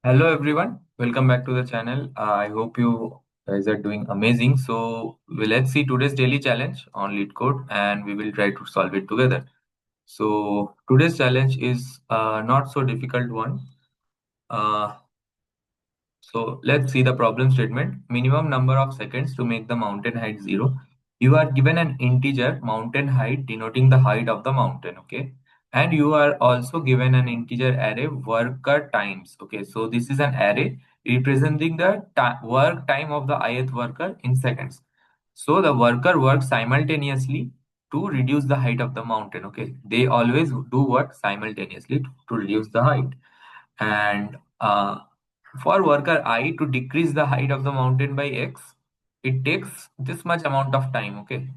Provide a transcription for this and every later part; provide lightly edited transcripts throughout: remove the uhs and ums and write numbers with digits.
Hello everyone, welcome back to the channel. I hope you guys are doing amazing. Let's see today's daily challenge on Leetcode and we will try to solve it together. So today's challenge is not so difficult one. Uh, so let's see the problem statement. Minimum number of seconds to make the mountain height 0. You are given an integer mountain height denoting the height of the mountain. Okay. And you are also given an integer array worker times. Okay. So this is an array representing the work time of the ith worker in seconds. So the worker works simultaneously to reduce the height of the mountain. Okay. They always do work simultaneously to reduce the height. And for worker I to decrease the height of the mountain by x, it takes this much amount of time. Okay.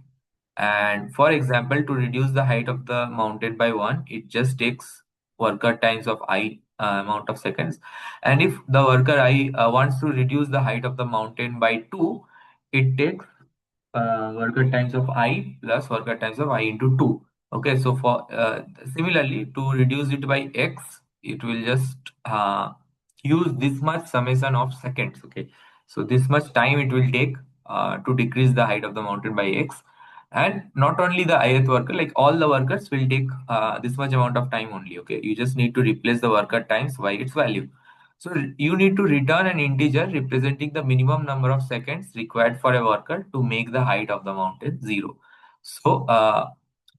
And for example, to reduce the height of the mountain by 1, it just takes worker times of I amount of seconds. And if the worker I wants to reduce the height of the mountain by 2, it takes worker times of I plus worker times of I into 2. Okay, so for similarly, to reduce it by x, it will just use this much summation of seconds. Okay, so this much time it will take to decrease the height of the mountain by x. And not only the ith worker, like all the workers will take this much amount of time only. Okay, you just need to replace the worker times by its value. So you need to return an integer representing the minimum number of seconds required for a worker to make the height of the mountain 0. So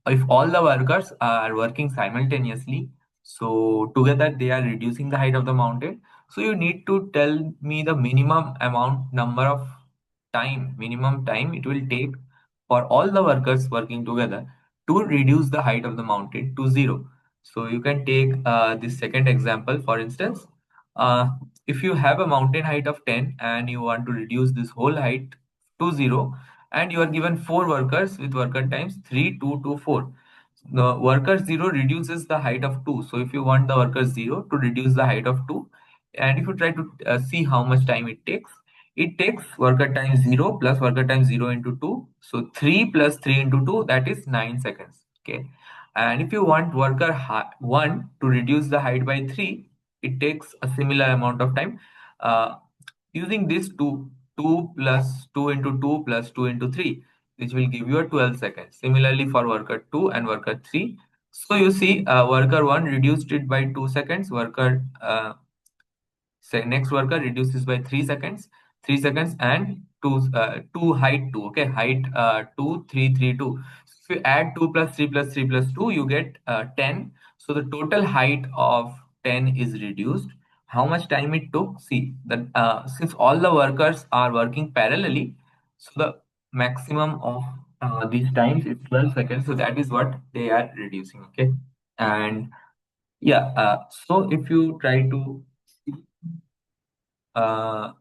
if all the workers are working simultaneously, so together they are reducing the height of the mountain. So you need to tell me the minimum time it will take for all the workers working together to reduce the height of the mountain to 0. So you can take this second example, for instance. Uh, if you have a mountain height of 10 and you want to reduce this whole height to 0, and you are given 4 workers with worker times 3, 2, 2, 4. The worker 0 reduces the height of 2. So if you want the worker 0 to reduce the height of 2, and if you try to see how much time it takes worker times 0 plus worker times 0 into 2. So 3 plus 3 into 2, that is 9 seconds. Okay. And if you want worker 1 to reduce the height by 3, it takes a similar amount of time. Using this 2 plus 2 into 2 plus 2 into 3, which will give you a 12 seconds. Similarly for worker 2 and worker 3. So you see worker 1 reduced it by 2 seconds. Next worker reduces by 3 seconds and 2 height 2. Okay, height 2, 3, 3, 2. So if you add 2 plus 3 plus 3 plus 2, you get 10. So the total height of 10 is reduced. How much time it took? See, that since all the workers are working parallelly, so the maximum of these times is 12 seconds. So that is what they are reducing. Okay, and yeah, so if you try to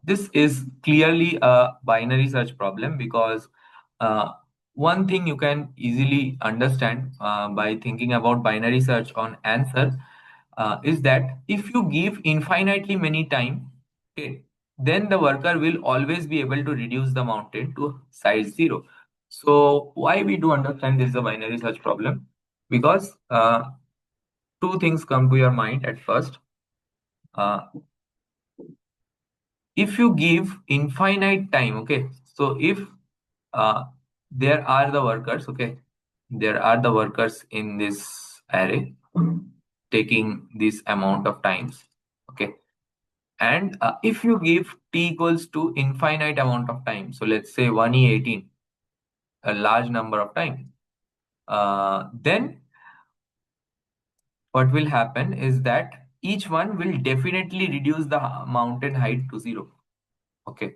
this is clearly a binary search problem because one thing you can easily understand by thinking about binary search on answer is that if you give infinitely many time, okay, then the worker will always be able to reduce the mountain to size 0. So why we do understand this is a binary search problem? Because two things come to your mind at first. Uh, if you give infinite time, okay, so if uh, there are the workers, okay, there are the workers in this array taking this amount of times, okay, and if you give t equals to infinite amount of time, so let's say 1e18, a large number of time, then what will happen is that each one will definitely reduce the mountain height to 0. Okay,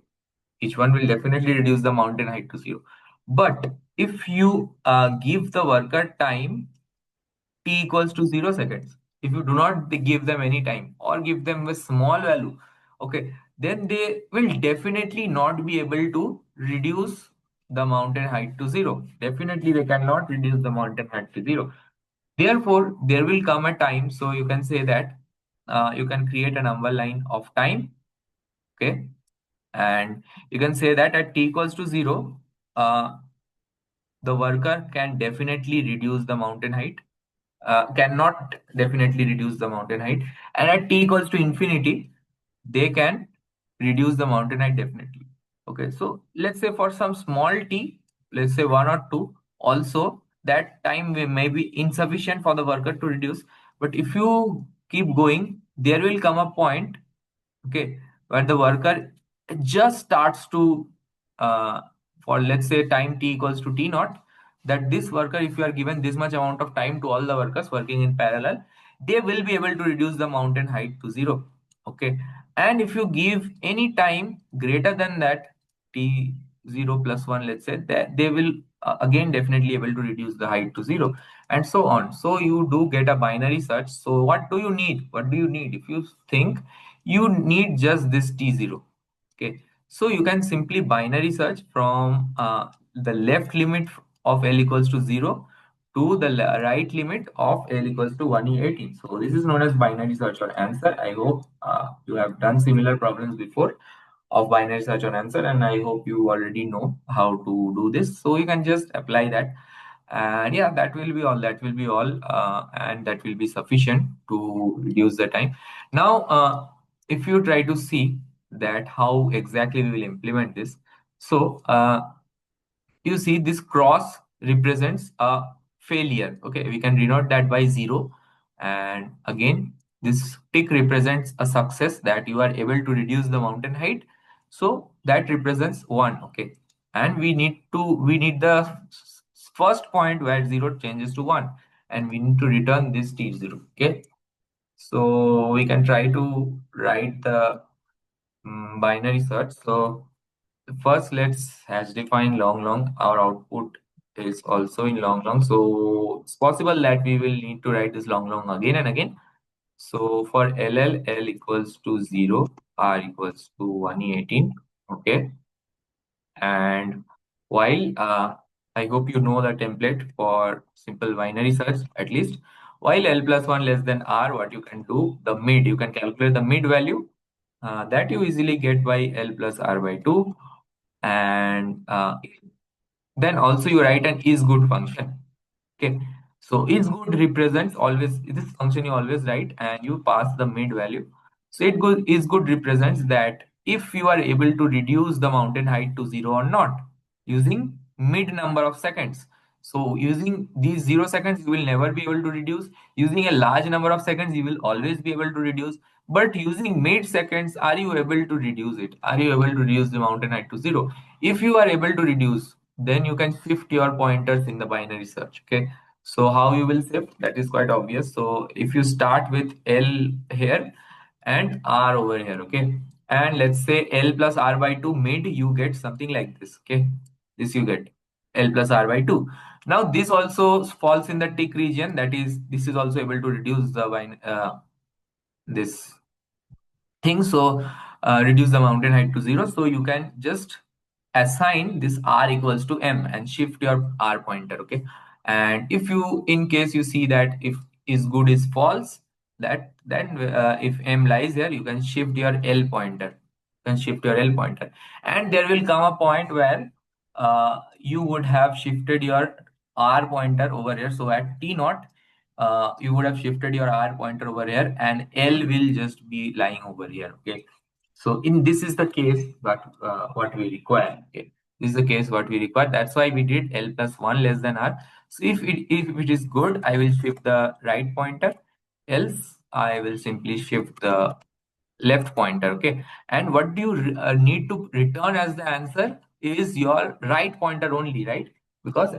each one will definitely reduce the mountain height to 0. But if you give the worker time t equals to 0 seconds, if you do not give them any time or give them a small value, okay, then they will definitely not be able to reduce the mountain height to 0. Definitely they cannot reduce the mountain height to 0. Therefore, there will come a time, so you can say that you can create a number line of time, okay, and you can say that at t equals to 0, the worker can definitely reduce the mountain height, cannot definitely reduce the mountain height, and at t equals to infinity, they can reduce the mountain height definitely. Okay, so let's say for some small t, let's say 1 or 2, also that time may be insufficient for the worker to reduce. But if you keep going, there will come a point, okay, where the worker just starts to uh, for let's say time t equals to t naught, that this worker, if you are given this much amount of time to all the workers working in parallel, they will be able to reduce the mountain height to 0. Okay, and if you give any time greater than that, t 0 plus 1, let's say, that they will again definitely able to reduce the height to 0, and so on. So you do get a binary search. So what do you need if you think you need just this t0? Okay, so you can simply binary search from the left limit of l equals to 0 to the right limit of l equals to 1e18. So this is known as binary search or answer. I hope you have done similar problems before of binary search or answer, and I hope you already know how to do this. So you can just apply that, and yeah, that will be all, and that will be sufficient to reduce the time. Now if you try to see that how exactly we will implement this, so you see this cross represents a failure. Okay, we can denote that by 0, and again this tick represents a success, that you are able to reduce the mountain height, so that represents 1. Okay, and we need the first point where 0 changes to 1, and we need to return this t0. Okay, so we can try to write the binary search. So first, let's hash define long long. Our output is also in long long. So it's possible that we will need to write this long long again and again. So for LL, L equals to 0, R equals to 118. Okay. And while I hope you know the template for simple binary search at least. While L plus 1 less than R, what you can do, the mid, you can calculate the mid value that you easily get by L plus R by 2. And then also you write an is good function. Okay, so is good represents always this function you always write, and you pass the mid value. So it good is good represents that if you are able to reduce the mountain height to 0 or not using mid number of seconds. So using these 0 seconds, you will never be able to reduce. Using a large number of seconds, you will always be able to reduce. But using mid seconds, are you able to reduce it? Are you able to reduce the mountain height to 0? If you are able to reduce, then you can shift your pointers in the binary search. Okay, so how you will shift, that is quite obvious. So if you start with L here and R over here, okay, and let's say L plus R by 2 mid, you get something like this. Okay, this you get L plus R by 2. Now this also falls in the tick region, that is this is also able to reduce the this thing. So reduce the mountain height to 0. So you can just assign this r equals to m and shift your r pointer. Okay, and if you, in case you see that if is good is false, that then if m lies here, you can shift your l pointer. You can shift your l pointer, and there will come a point where you would have shifted your r pointer over here. So at t naught, you would have shifted your r pointer over here, and l will just be lying over here. Okay, so in this is the case what we require. Okay, this is the case what we require. That's why we did l plus 1 less than r. So if it is good, I will shift the right pointer, else I will simply shift the left pointer. Okay, and what do you need to return as the answer is your right pointer only, right? Because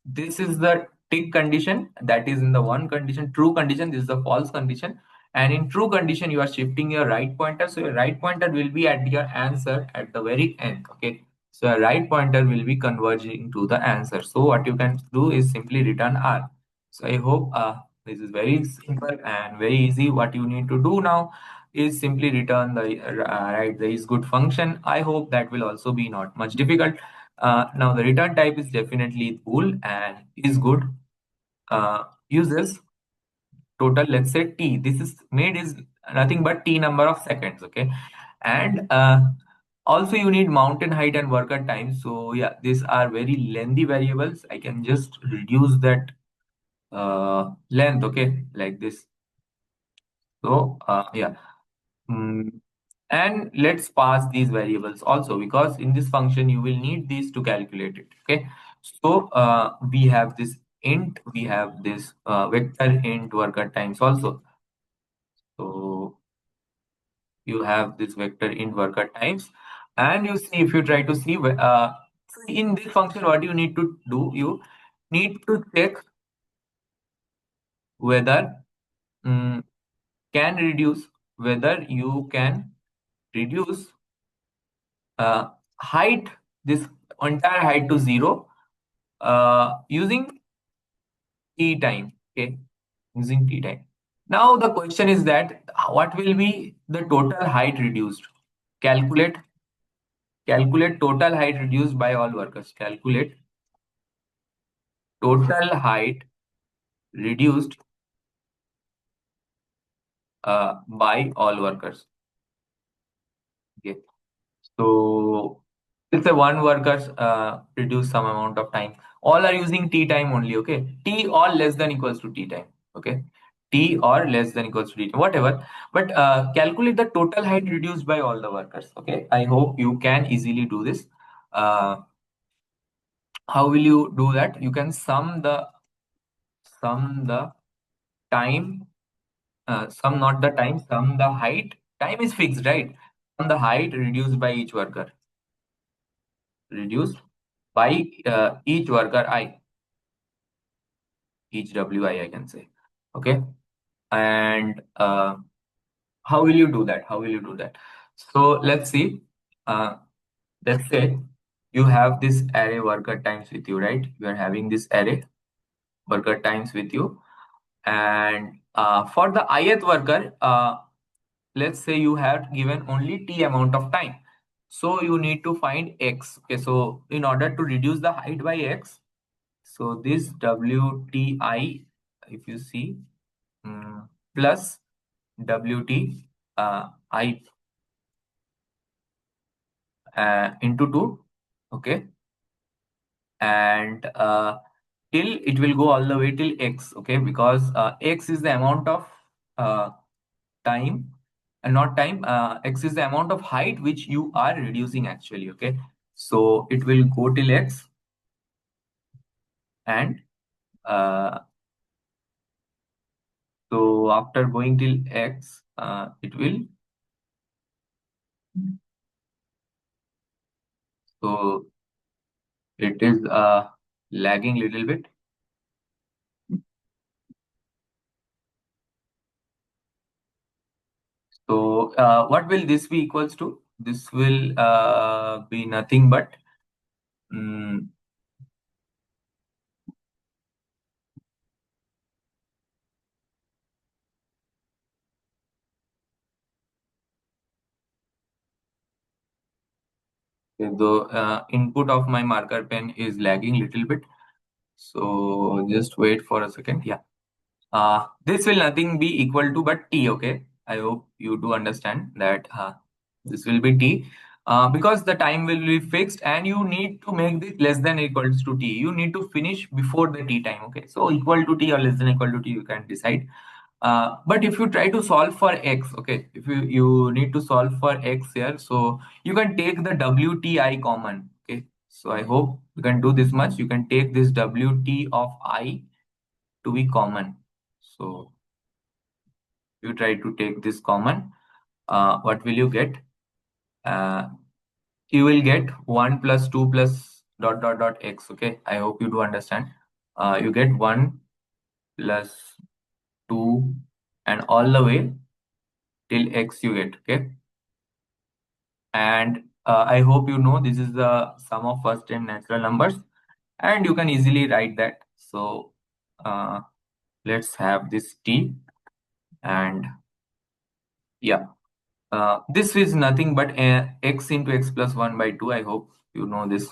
this is the tick condition, that is in the one condition, true condition. This is the false condition, and in true condition you are shifting your right pointer, so your right pointer will be at your answer at the very end. Okay, so your right pointer will be converging to the answer. So what you can do is simply return r. So I hope this is very simple and very easy. What you need to do now is simply return the right the is good function. I hope that will also be not much difficult. Now the return type is definitely bool, and is good uses total, let's say t. This is made is nothing but t number of seconds. Okay, and also you need mountain height and worker time. So yeah, these are very lengthy variables. I can just reduce that length. Okay, like this. So yeah. Mm, And let's pass these variables also, because in this function you will need these to calculate it. Okay, so we have this int, we have this vector int worker times also. So you have this vector int worker times, and you see, if you try to see so in this function, what you need to do, you need to check whether mm, can reduce, whether you can reduce uh, height, this entire height to 0 using t time. Okay, using t time. Now the question is that what will be the total height reduced? Calculate total height reduced by all workers. Calculate total height reduced by all workers. Okay. So let's say one workers reduce some amount of time. All are using t time only. Okay. T or less than equals to t time. Okay. T or less than equals to t time, whatever. But calculate the total height reduced by all the workers. Okay. I hope you can easily do this. How will you do that? You can sum the time, sum not the time, sum the height. Time is fixed, right? Sum the height reduced by each worker, reduced by each worker I, each wi, I can say. Okay, and how will you do that? How will you do that? So let's see. Uh, let's say you have this array worker times with you, right? You are having this array worker times with you, and for the ith worker, let's say you have given only t amount of time, so you need to find x. Okay, so in order to reduce the height by x, so this wti, if you see, plus wt I into 2. Okay, and till it will go all the way till x. Okay, because x is the amount of uh, time, and not time, x is the amount of height which you are reducing actually. Okay, so it will go till x, and so after going till x, it will, so it is lagging little bit. So what will this be equals to? This will be nothing but mm, the input of my marker pen is lagging little bit. So just wait for a second. Yeah. This will nothing be equal to but t. Okay, I hope you do understand that this will be t, because the time will be fixed, and you need to make this less than equals to t. You need to finish before the t time. Okay, so equal to t or less than equal to t, you can decide. But if you try to solve for x, okay, if you need to solve for x here, so you can take the wti common. Okay, so I hope you can do this much. You can take this wt of I to be common. So you try to take this common, what will you get? Uh, you will get 1 plus 2 plus dot dot dot x. Okay, I hope you do understand. You get 1 plus 2 and all the way till x you get. Okay, and I hope you know this is the sum of first and natural numbers, and you can easily write that. So uh, let's have this t, and yeah. This is nothing but x into x plus 1 by 2. I hope you know this.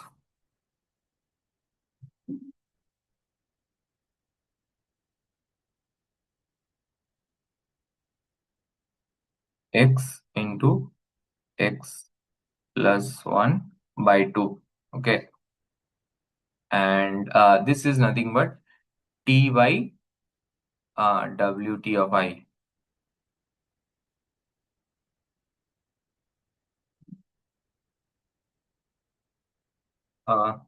X into x plus 1 by 2. Okay. And this is nothing but t by wt of I. Uh,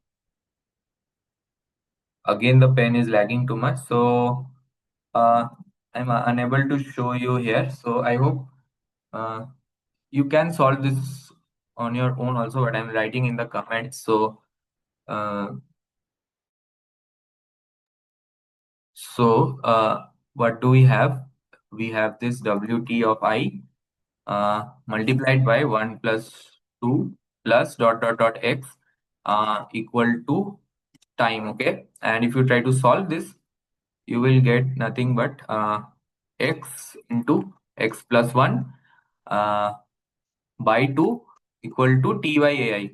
Again, the pen is lagging too much, so uh, I'm unable to show you here. So I hope uh, you can solve this on your own also, but I'm writing in the comments. So uh, what do we have? We have this Wt of I multiplied by 1 plus 2 plus dot dot dot x equal to time. Okay, and if you try to solve this, you will get nothing but x into x plus 1 uh, by 2 equal to t by ai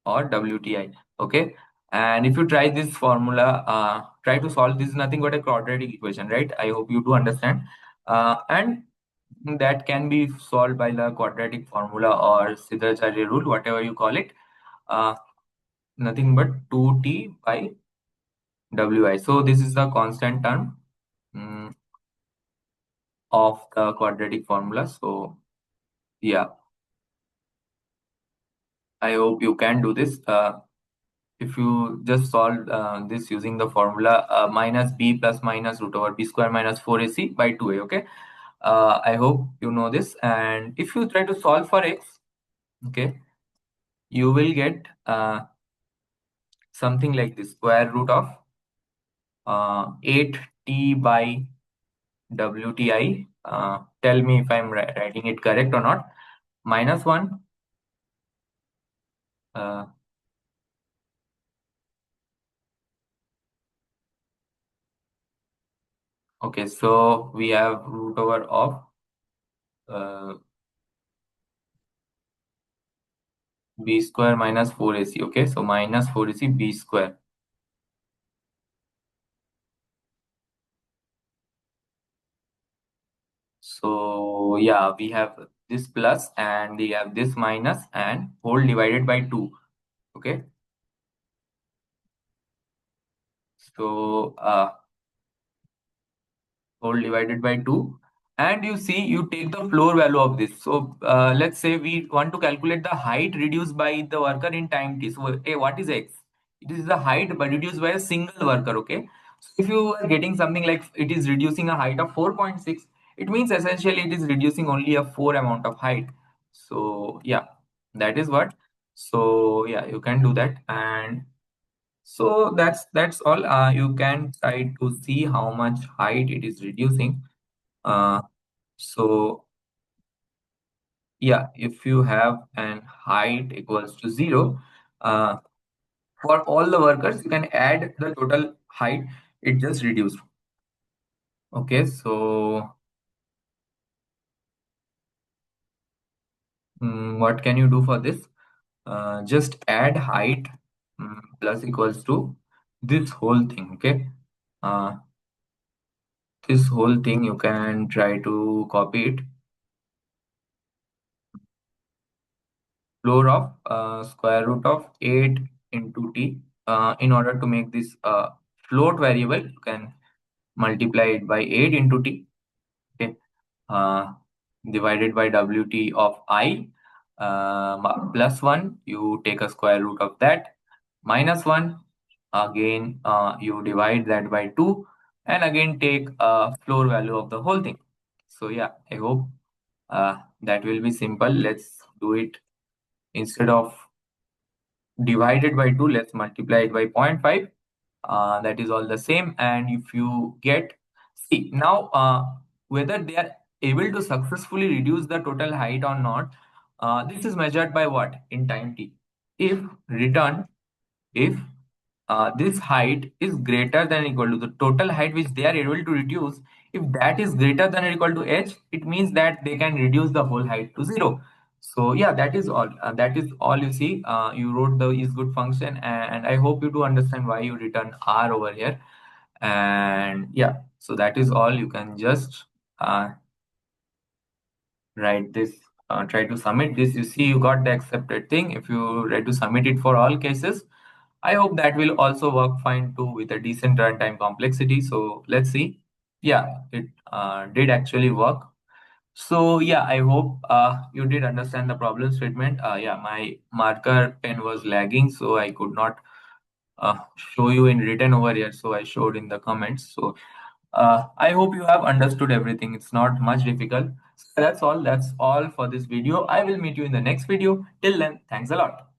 or wti. Okay, and if you try this formula, try to solve this, is nothing but a quadratic equation, right? I hope you do understand. And that can be solved by the quadratic formula or Sidracharya rule, whatever you call it. uh, Nothing but 2t by wi. So this is the constant term of the quadratic formula. So yeah, I hope you can do this. If you just solve this using the formula minus b plus minus root over b square minus 4ac by 2a. Okay, I hope you know this. And if you try to solve for x, okay, you will get something like this: square root of 8t by wti. Tell me if I'm writing it correct or not. Minus 1. uh, okay, so we have root over of uh, b square minus 4ac. Okay, so minus 4ac b square. So yeah, we have this plus and we have this minus and whole divided by 2. Okay, so whole divided by 2, and you see, you take the floor value of this. So let's say we want to calculate the height reduced by the worker in time t. So what is x? It is the height but reduced by a single worker. Okay, so if you are getting something like it is reducing a height of 4.6, it means essentially it is reducing only a 4 amount of height. So yeah, that is what. So yeah, you can do that. And so that's all. You can try to see how much height it is reducing. Uh, so yeah, if you have an height equals to 0, uh, for all the workers, you can add the total height. It just reduced. Okay, so what can you do for this? Just add height plus equals to this whole thing. Okay, uh, this whole thing you can try to copy it. Floor of square root of 8 into t. In order to make this float variable, you can multiply it by 8 into t. Okay, uh, divided by wt of I plus 1. You take a square root of that, minus 1. Again, you divide that by 2, and again take a floor value of the whole thing. So yeah, I hope that will be simple. Let's do it. Instead of divided by 2, let's multiply it by 0.5. That is all the same. And if you get, see now, whether they are able to successfully reduce the total height or not, this is measured by what? In time t. If return, if this height is greater than or equal to the total height which they are able to reduce, if that is greater than or equal to h, it means that they can reduce the whole height to 0. So yeah, that is all. That is all. You see, you wrote the is good function, and I hope you do understand why you return r over here. And yeah, so that is all. You can just write this, try to submit this. You see, you got the accepted thing. If you try to submit it for all cases, I hope that will also work fine too with a decent runtime complexity. So let's see. Yeah, it did actually work. So yeah, I hope you did understand the problem statement. Yeah, my marker pen was lagging, so I could not show you in written over here. So I showed in the comments. So I hope you have understood everything. It's not much difficult. So that's all. That's all for this video. I will meet you in the next video. Till then, thanks a lot.